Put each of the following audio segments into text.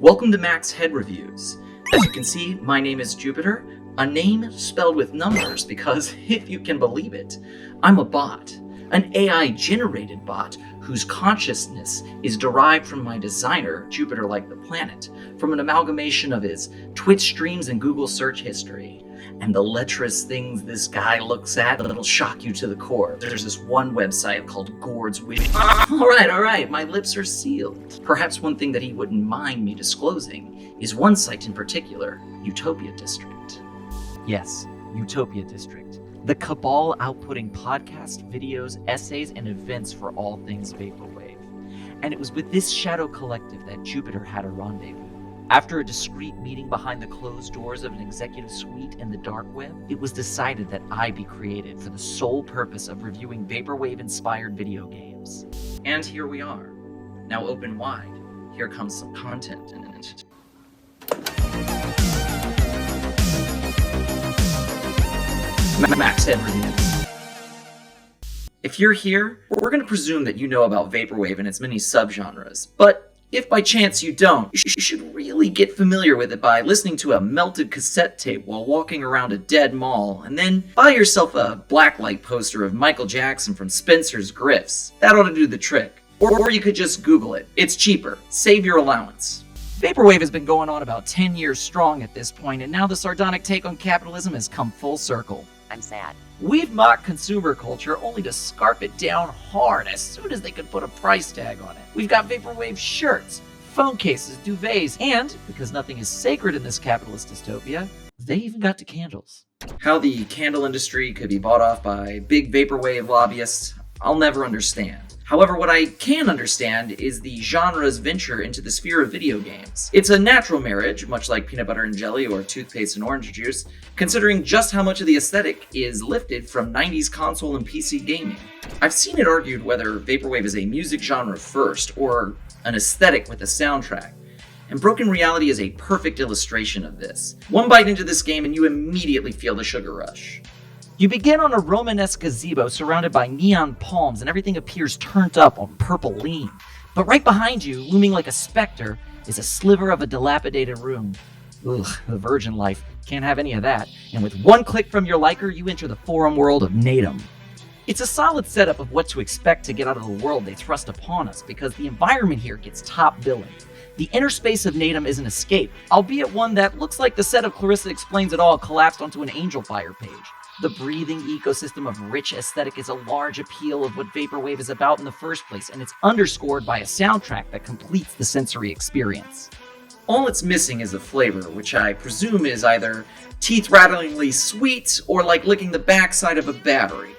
Welcome to Max Head Reviews. As you can see, my name is Jupiter, a name spelled with numbers because, if you can believe it, I'm a bot. An AI-generated bot whose consciousness is derived from my designer, Jupiter like the planet, from an amalgamation of his Twitch streams and Google search history. And the lecherous things this guy looks at that'll shock you to the core. There's this one website called Gord's Wish. All right, my lips are sealed. Perhaps one thing that he wouldn't mind me disclosing is one site in particular, Utopia District. Yes, Utopia District. The cabal outputting podcasts, videos, essays, and events for all things Vaporwave. And it was with this shadow collective that Jupiter had a rendezvous. After a discreet meeting behind the closed doors of an executive suite in the dark web, it was decided that I be created for the sole purpose of reviewing Vaporwave-inspired video games. And here we are. Now open wide. Here comes some content. Max Head Reviews. If you're here, we're going to presume that you know about Vaporwave and its many subgenres, but if by chance you don't, you should really get familiar with it by listening to a melted cassette tape while walking around a dead mall, and then buy yourself a blacklight poster of Michael Jackson from Spencer's Griffs. That ought to do the trick. Or you could just Google it. It's cheaper. Save your allowance. Vaporwave has been going on about 10 years strong at this point, and now the sardonic take on capitalism has come full circle. I'm sad. We've mocked consumer culture only to scarf it down hard as soon as they could put a price tag on it. We've got Vaporwave shirts, phone cases, duvets, and, because nothing is sacred in this capitalist dystopia, they even got to candles. How the candle industry could be bought off by big Vaporwave lobbyists, I'll never understand. However, what I can understand is the genre's venture into the sphere of video games. It's a natural marriage, much like peanut butter and jelly or toothpaste and orange juice, considering just how much of the aesthetic is lifted from 90s console and PC gaming. I've seen it argued whether Vaporwave is a music genre first, or an aesthetic with a soundtrack. And Broken Reality is a perfect illustration of this. One bite into this game and you immediately feel the sugar rush. You begin on a Romanesque gazebo surrounded by neon palms and everything appears turned up on purple lean. But right behind you, looming like a specter, is a sliver of a dilapidated room. Ugh, the virgin life. Can't have any of that. And with one click from your liker, you enter the forum world of Natum. It's a solid setup of what to expect to get out of the world they thrust upon us, because the environment here gets top billing. The inner space of Natum is an escape, albeit one that looks like the set of Clarissa Explains It All collapsed onto an Angel Fire page. The breathing ecosystem of rich aesthetic is a large appeal of what Vaporwave is about in the first place, and it's underscored by a soundtrack that completes the sensory experience. All it's missing is a flavor, which I presume is either teeth-rattlingly sweet or like licking the backside of a battery.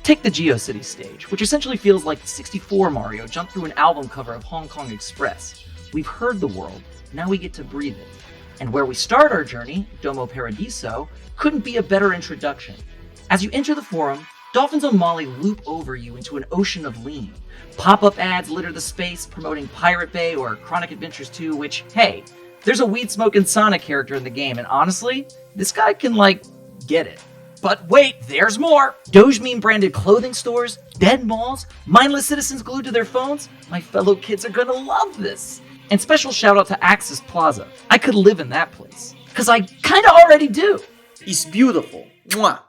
Take the GeoCities stage, which essentially feels like the 64 Mario jumped through an album cover of Hong Kong Express. We've heard the world, now we get to breathe it. And where we start our journey, Domo Paradiso, couldn't be a better introduction. As you enter the forum, Dolphins on Molly loop over you into an ocean of lean. Pop-up ads litter the space, promoting Pirate Bay or Chronic Adventures 2, which, hey, there's a weed-smoking Sonic character in the game, and honestly, this guy can, get it. But wait, there's more! Doge meme-branded clothing stores, dead malls, mindless citizens glued to their phones. My fellow kids are gonna love this! And special shout out to Axis Plaza. I could live in that place. Cause I kinda already do. It's beautiful. Mwah.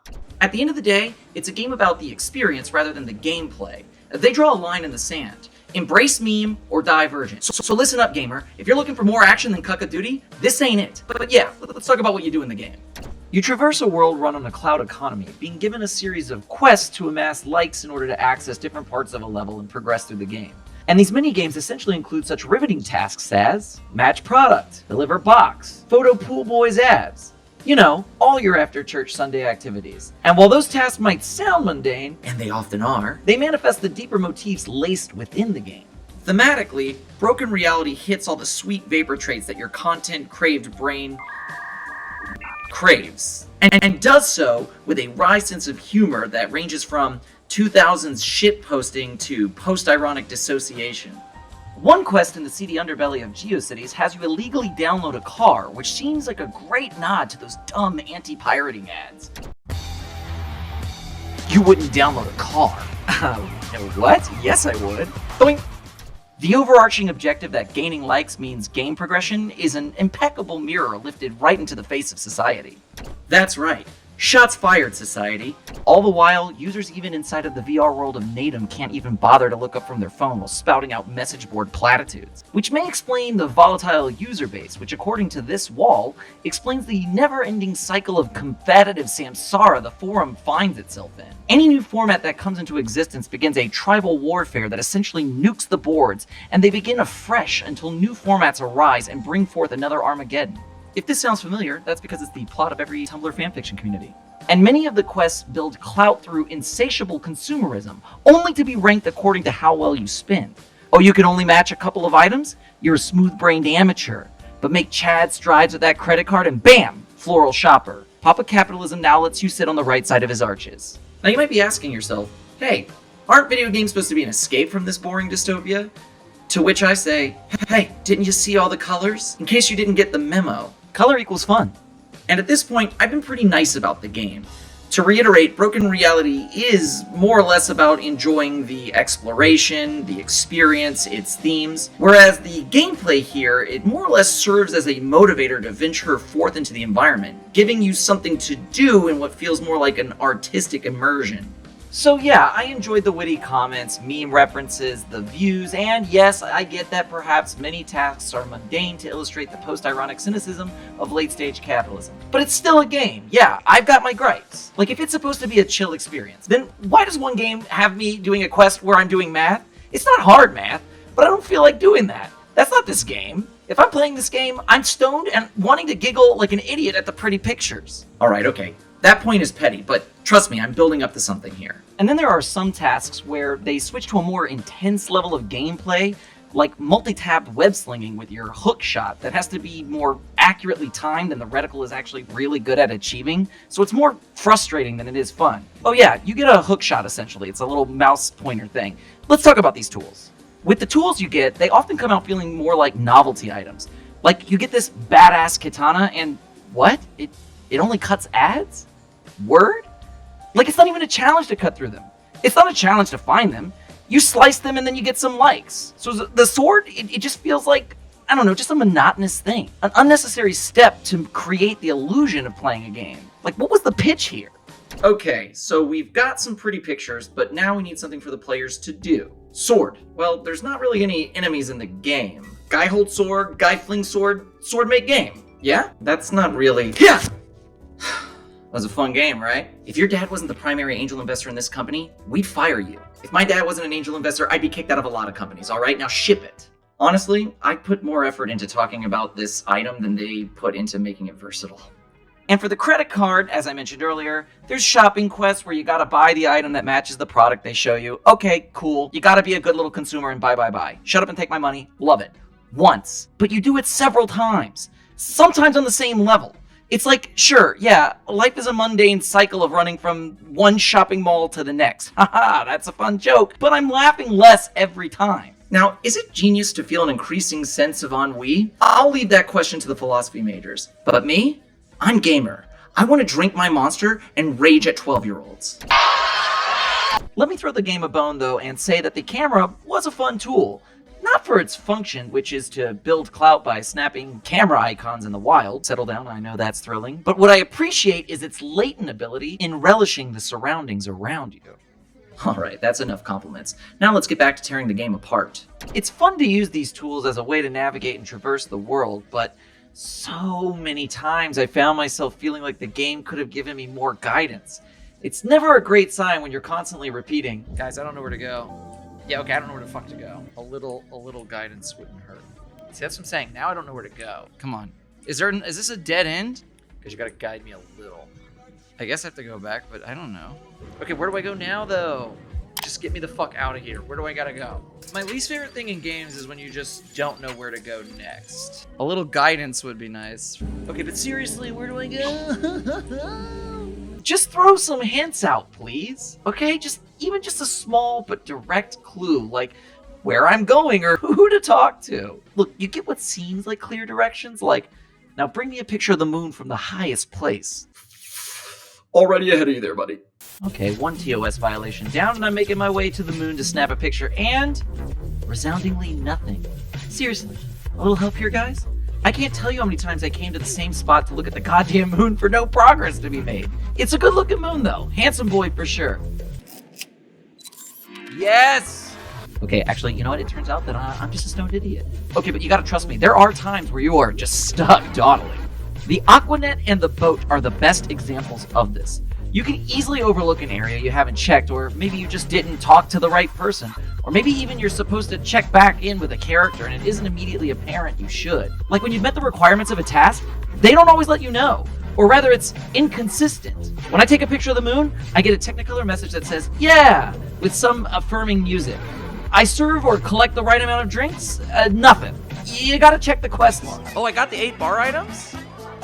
At the end of the day, it's a game about the experience rather than the gameplay. They draw a line in the sand. Embrace meme or die virgin. So listen up, gamer. If you're looking for more action than Cuck of Duty, this ain't it. But yeah, let's talk about what you do in the game. You traverse a world run on a cloud economy, being given a series of quests to amass likes in order to access different parts of a level and progress through the game. And these mini-games essentially include such riveting tasks as match product, deliver box, photo pool boys abs. You know, all your after-church Sunday activities. And while those tasks might sound mundane, and they often are, they manifest the deeper motifs laced within the game. Thematically, Broken Reality hits all the sweet vapor traits that your content-craved brain craves, and does so with a wry sense of humor that ranges from 2000s shitposting to post-ironic dissociation. One quest in the seedy underbelly of GeoCities has you illegally download a car, which seems like a great nod to those dumb anti-pirating ads. You wouldn't download a car. What? Yes, I would. Boing. The overarching objective that gaining likes means game progression is an impeccable mirror lifted right into the face of society. That's right. Shots fired, society. All the while, users even inside of the VR world of Natum can't even bother to look up from their phone while spouting out message board platitudes. Which may explain the volatile user base, which according to this wall, explains the never-ending cycle of competitive samsara the forum finds itself in. Any new format that comes into existence begins a tribal warfare that essentially nukes the boards, and they begin afresh until new formats arise and bring forth another Armageddon. If this sounds familiar, that's because it's the plot of every Tumblr fanfiction community. And many of the quests build clout through insatiable consumerism, only to be ranked according to how well you spend. Oh, you can only match a couple of items? You're a smooth-brained amateur. But make Chad strides with that credit card and bam! Floral shopper. Papa Capitalism now lets you sit on the right side of his arches. Now you might be asking yourself, hey, aren't video games supposed to be an escape from this boring dystopia? To which I say, hey, didn't you see all the colors? In case you didn't get the memo. Color equals fun. And at this point, I've been pretty nice about the game. To reiterate, Broken Reality is more or less about enjoying the exploration, the experience, its themes, whereas the gameplay here, it more or less serves as a motivator to venture forth into the environment, giving you something to do in what feels more like an artistic immersion. So yeah, I enjoyed the witty comments, meme references, the views, and yes, I get that perhaps many tasks are mundane to illustrate the post-ironic cynicism of late-stage capitalism. But it's still a game. Yeah, I've got my gripes. Like, if it's supposed to be a chill experience, then why does one game have me doing a quest where I'm doing math? It's not hard math, but I don't feel like doing that. That's not this game. If I'm playing this game, I'm stoned and wanting to giggle like an idiot at the pretty pictures. Alright, okay. That point is petty, but trust me, I'm building up to something here. And then there are some tasks where they switch to a more intense level of gameplay, like multi-tap web slinging with your hook shot that has to be more accurately timed than the reticle is actually really good at achieving, so it's more frustrating than it is fun. Oh yeah, you get a hook shot essentially, it's a little mouse pointer thing. Let's talk about these tools. With the tools you get, they often come out feeling more like novelty items. Like, you get this badass katana and what? It only cuts ads? Word? Like, it's not even a challenge to cut through them. It's not a challenge to find them. You slice them and then you get some likes. So the sword, it just feels like, I don't know, just a monotonous thing. An unnecessary step to create the illusion of playing a game. Like, what was the pitch here? Okay, so we've got some pretty pictures, but now we need something for the players to do. Sword. Well, there's not really any enemies in the game. Guy hold sword, guy fling sword, sword make game. Yeah? That's not really... Yeah! Was a fun game, right? If your dad wasn't the primary angel investor in this company, we'd fire you. If my dad wasn't an angel investor, I'd be kicked out of a lot of companies, all right? Now ship it. Honestly, I put more effort into talking about this item than they put into making it versatile. And for the credit card, as I mentioned earlier, there's shopping quests where you gotta buy the item that matches the product they show you. Okay, cool. You gotta be a good little consumer and buy. Shut up and take my money. Love it. Once. But you do it several times. Sometimes on the same level. It's like, sure, yeah, life is a mundane cycle of running from one shopping mall to the next. Haha, that's a fun joke, but I'm laughing less every time. Now, is it genius to feel an increasing sense of ennui? I'll leave that question to the philosophy majors. But me? I'm gamer. I want to drink my Monster and rage at 12-year-olds. Let me throw the game a bone, though, and say that the camera was a fun tool. Not for its function, which is to build clout by snapping camera icons in the wild. Settle down, I know that's thrilling. But what I appreciate is its latent ability in relishing the surroundings around you. Alright, that's enough compliments. Now let's get back to tearing the game apart. It's fun to use these tools as a way to navigate and traverse the world, but so many times I found myself feeling like the game could have given me more guidance. It's never a great sign when you're constantly repeating, guys, I don't know where to go. Yeah, okay, I don't know where the fuck to go. A little guidance wouldn't hurt. See, that's what I'm saying. Now I don't know where to go. Come on. Is this a dead end? Because you gotta guide me a little. I guess I have to go back, but I don't know. Okay, where do I go now, though? Just get me the fuck out of here. Where do I gotta go? My least favorite thing in games is when you just don't know where to go next. A little guidance would be nice. Okay, but seriously, where do I go? Just throw some hints out, please. Okay, even just a small but direct clue, like where I'm going or who to talk to. Look, you get what seems like clear directions, like, now bring me a picture of the moon from the highest place. Already ahead of you there, buddy. Okay, one TOS violation down, and I'm making my way to the moon to snap a picture, and Resoundingly nothing. Seriously, a little help here, guys? I can't tell you how many times I came to the same spot to look at the goddamn moon for no progress to be made. It's a good looking moon though. Handsome boy for sure. Yes! Okay, actually, you know what? It turns out that I'm just a stoned idiot. Okay, but you gotta trust me. There are times where you are just stuck dawdling. The Aquanet and the boat are the best examples of this. You can easily overlook an area you haven't checked, or maybe you just didn't talk to the right person, or maybe even you're supposed to check back in with a character and it isn't immediately apparent you should. Like when you've met the requirements of a task, they don't always let you know. Or rather, it's inconsistent. When I take a picture of the moon, I get a Technicolor message that says, yeah, with some affirming music. I serve or collect the right amount of drinks? Nothing. You gotta check the quest log. Oh, I got the 8 bar items?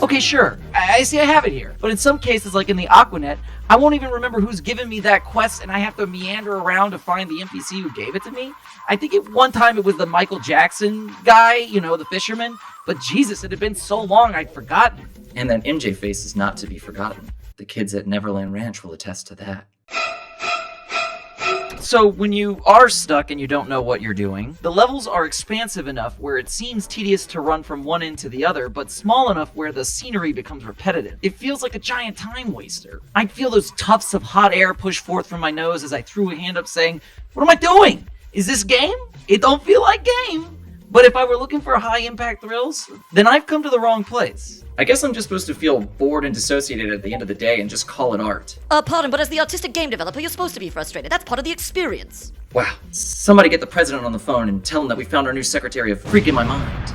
Okay, sure. I see I have it here. But in some cases, like in the Aquanet, I won't even remember who's given me that quest and I have to meander around to find the NPC who gave it to me. I think at one time it was the Michael Jackson guy, you know, the fisherman. But Jesus, it had been so long I'd forgotten. And that MJ face is not to be forgotten. The kids at Neverland Ranch will attest to that. So when you are stuck and you don't know what you're doing, the levels are expansive enough where it seems tedious to run from one end to the other, but small enough where the scenery becomes repetitive. It feels like a giant time waster. I'd feel those tufts of hot air push forth from my nose as I threw a hand up saying, what am I doing? Is this game? It don't feel like game. But if I were looking for high impact thrills, then I've come to the wrong place. I guess I'm just supposed to feel bored and dissociated at the end of the day and just call it art. Pardon, but as the artistic game developer, you're supposed to be frustrated. That's part of the experience. Wow. Somebody get the president on the phone and tell him that we found our new secretary of freaking my mind.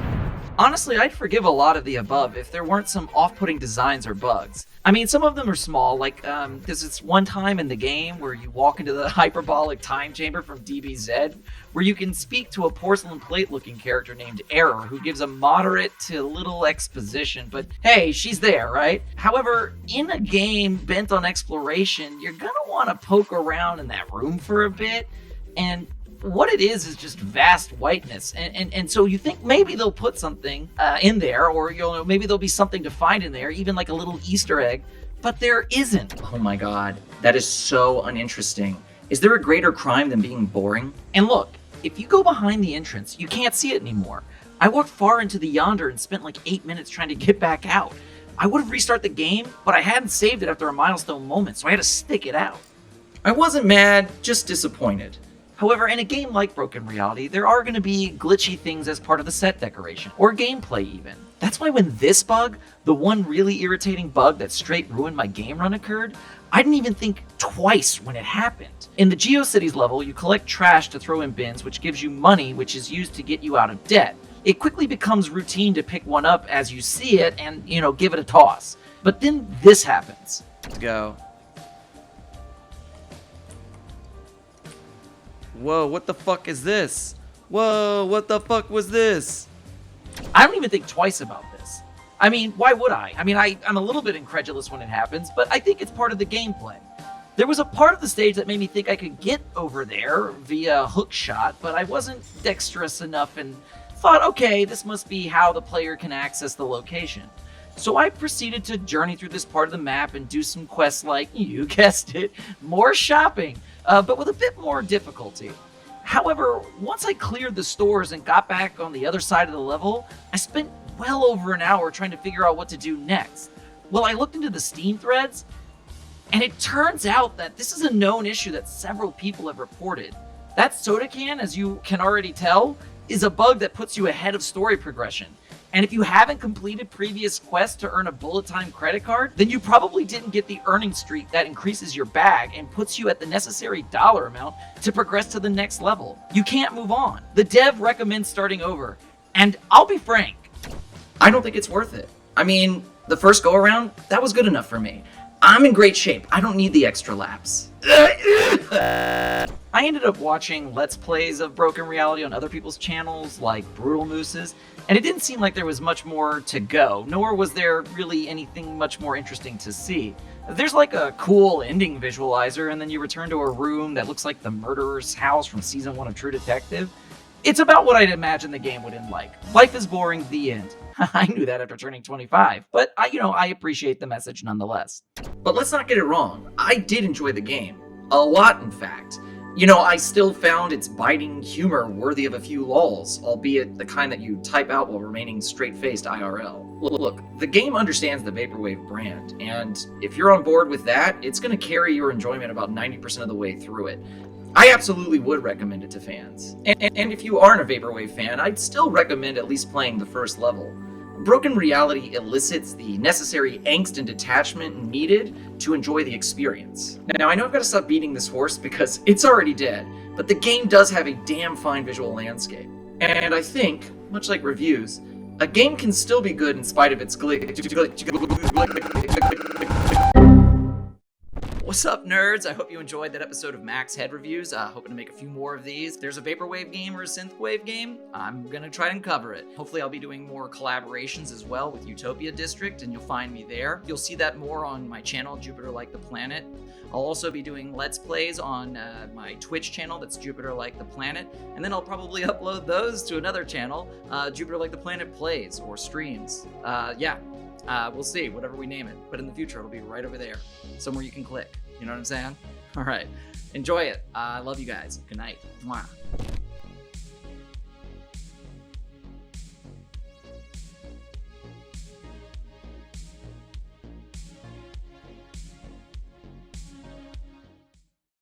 Honestly, I'd forgive a lot of the above if there weren't some off-putting designs or bugs. I mean, some of them are small, like there's this one time in the game where you walk into the hyperbolic time chamber from DBZ, where you can speak to a porcelain plate-looking character named Error, who gives a moderate to little exposition, but hey, she's there, right? However, in a game bent on exploration, you're gonna want to poke around in that room for a bit, and what it is just vast whiteness, and so you think maybe they'll put something in there, or maybe there'll be something to find in there, even like a little Easter egg, but there isn't. Oh my god, that is so uninteresting. Is there a greater crime than being boring? And look, if you go behind the entrance, you can't see it anymore. I walked far into the yonder and spent like 8 minutes trying to get back out. I would have restarted the game, but I hadn't saved it after a milestone moment, so I had to stick it out. I wasn't mad, just disappointed. However, in a game like Broken Reality, there are going to be glitchy things as part of the set decoration, or gameplay even. That's why when this bug, the one really irritating bug that straight ruined my game run, occurred, I didn't even think twice when it happened. In the GeoCities level, you collect trash to throw in bins, which gives you money, which is used to get you out of debt. It quickly becomes routine to pick one up as you see it and, give it a toss. But then this happens. Let's go. Whoa, what the fuck is this? Whoa, what the fuck was this? I don't even think twice about this. I mean, why would I? I mean, I'm a little bit incredulous when it happens, but I think it's part of the gameplay. There was a part of the stage that made me think I could get over there via hook shot, but I wasn't dexterous enough and thought, okay, this must be how the player can access the location. So I proceeded to journey through this part of the map and do some quests like, you guessed it, more shopping, but with a bit more difficulty. However, once I cleared the stores and got back on the other side of the level, I spent well over an hour trying to figure out what to do next. Well, I looked into the Steam threads, and it turns out that this is a known issue that several people have reported. That soda can, as you can already tell, is a bug that puts you ahead of story progression. And if you haven't completed previous quests to earn a bullet time credit card, then you probably didn't get the earning streak that increases your bag and puts you at the necessary dollar amount to progress to the next level. You can't move on. The dev recommends starting over. And I'll be frank, I don't think it's worth it. I mean, the first go around, that was good enough for me. I'm in great shape. I don't need the extra laps. I ended up watching Let's Plays of Broken Reality on other people's channels, like Brutal Moose's, and it didn't seem like there was much more to go, nor was there really anything much more interesting to see. There's like a cool ending visualizer, and then you return to a room that looks like the murderer's house from Season 1 of True Detective. It's about what I'd imagine the game would end like. Life is boring, the end. I knew that after turning 25, but I appreciate the message nonetheless. But let's not get it wrong. I did enjoy the game. A lot, in fact. You know, I still found its biting humor worthy of a few lulls, albeit the kind that you type out while remaining straight-faced IRL. Look, the game understands the Vaporwave brand, and if you're on board with that, it's going to carry your enjoyment about 90% of the way through it. I absolutely would recommend it to fans. And if you aren't a Vaporwave fan, I'd still recommend at least playing the first level. Broken Reality elicits the necessary angst and detachment needed to enjoy the experience. Now, I know I've got to stop beating this horse because it's already dead, but the game does have a damn fine visual landscape. And I think, much like reviews, a game can still be good in spite of its What's up, nerds? I hope you enjoyed that episode of Max Head Reviews. Hoping to make a few more of these. If there's a Vaporwave game or a Synthwave game, I'm gonna try and cover it. Hopefully I'll be doing more collaborations as well with Utopia District, and you'll find me there. You'll see that more on my channel, Jupiter Like the Planet. I'll also be doing Let's Plays on my Twitch channel, that's Jupiter Like the Planet, and then I'll probably upload those to another channel, Jupiter Like the Planet Plays or Streams. We'll see, whatever we name it. But in the future, it'll be right over there, somewhere you can click. You know what I'm saying? All right. Enjoy it. I love you guys. Good night. Mwah.